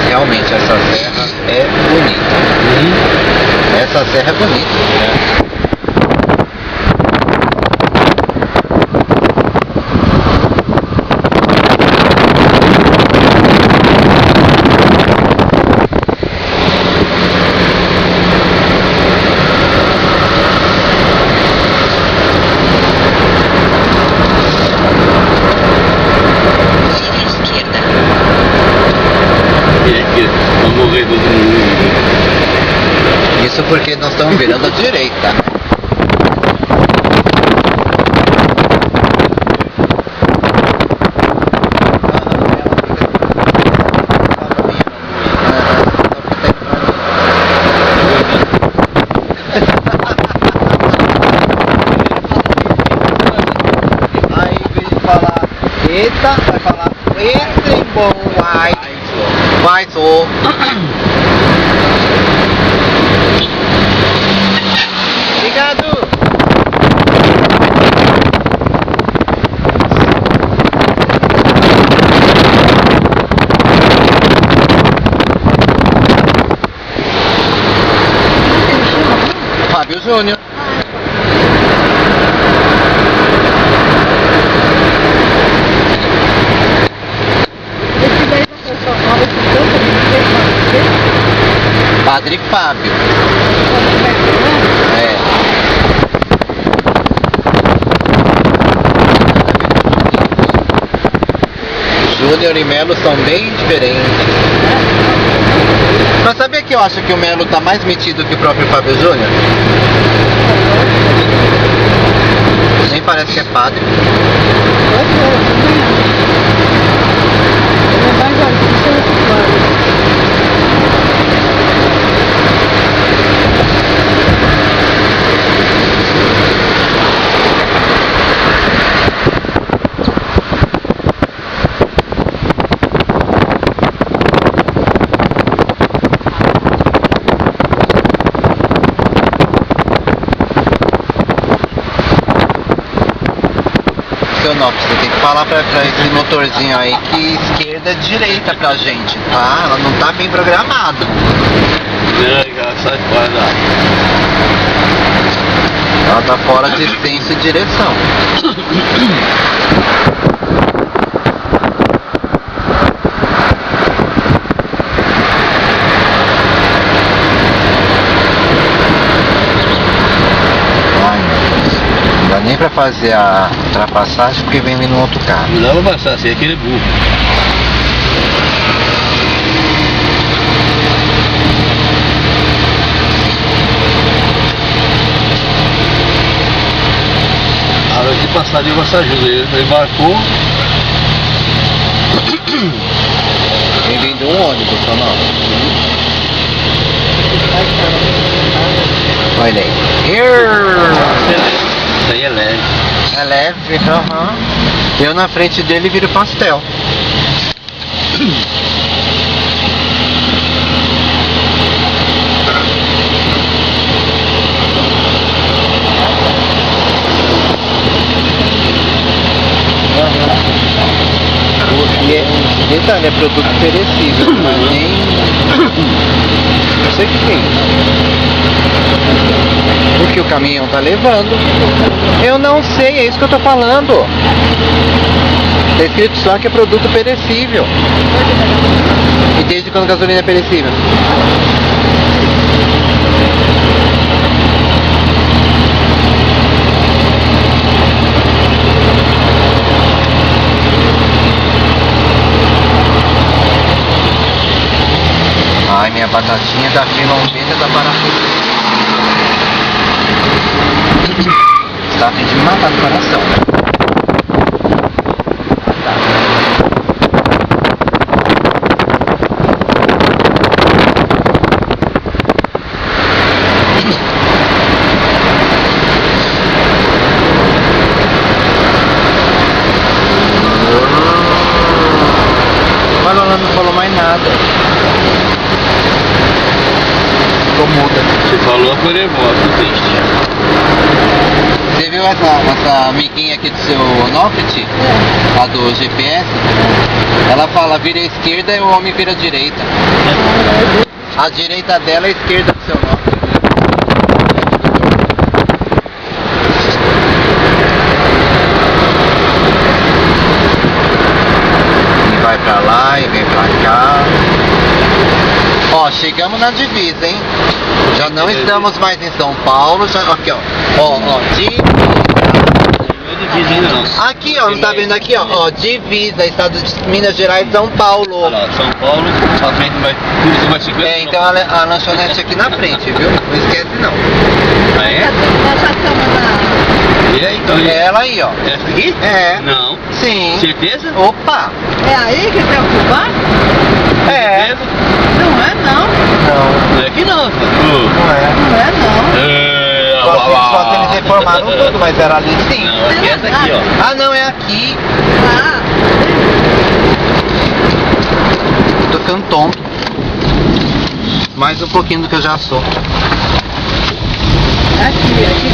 realmente essa serra é bonita. Essa serra é bonita. Isso porque nós estamos virando à direita. Aí em vez de falar eita, vai falar eita em bom, vai sou. Obrigado! Fábio Júnior. Padre Fábio. Júnior e Melo são bem diferentes. Mas sabia que eu acho que o Melo tá mais metido que o próprio Fábio Júnior? Nem parece que é padre. Você tem que falar pra esse motorzinho aí que esquerda é direita pra gente, tá? Ela não tá bem programada. Sai fora. Ela tá fora de senso e direção. Nem pra fazer a ultrapassagem porque vem vindo um outro carro. Não dá pra passar, assim, aquele burro. A hora de passar de passageiro, ele embarcou. Vem vindo um ônibus só não. Olha aí. Isso aí é leve. É leve, aham. Eu na frente dele viro pastel. Detalhe, é produto perecível, mas nem... Não sei o que é isso. O que o caminhão tá levando. Eu não sei, é isso que eu tô falando. Tá escrito só que é produto perecível. E desde quando a gasolina é perecível? Ai, minha batatinha da Filombeta da Parafuso. Está a fim de me matar do coração, né? Mas ela não falou mais nada. Ficou muda. Você falou, foi nervoso, triste. Você viu essa amiguinha aqui do seu Onofre? A do GPS? Ela fala vira à esquerda e o homem vira à direita. A direita dela é a esquerda do seu Onofre. E vai pra lá e vem pra cá. Ó, chegamos na divisa, hein? Já não estamos mais em São Paulo, já, aqui ó, Divisa ainda não. aqui ó, não tá vendo aqui ó, divisa, estado de Minas Gerais e São Paulo. Olha lá, São Paulo, a frente vai, tudo vai seguir. É, então a lanchonete aqui na frente, viu? Não esquece não. Ah, é? Nós já estamos na... E aí, então? É ela aí ó. Essa aqui? É. Não. Sim. Certeza? Opa! É aí que tem o fubá? É. Certeza? Não é não. Não, Não é aqui não. não é. Não é não. Só se eles reformaram tudo, mas era ali sim. Não, aqui é essa aqui, ó. Ah não, é aqui. Ah, Tô ficando tonto. Mais um pouquinho do que eu já sou. aqui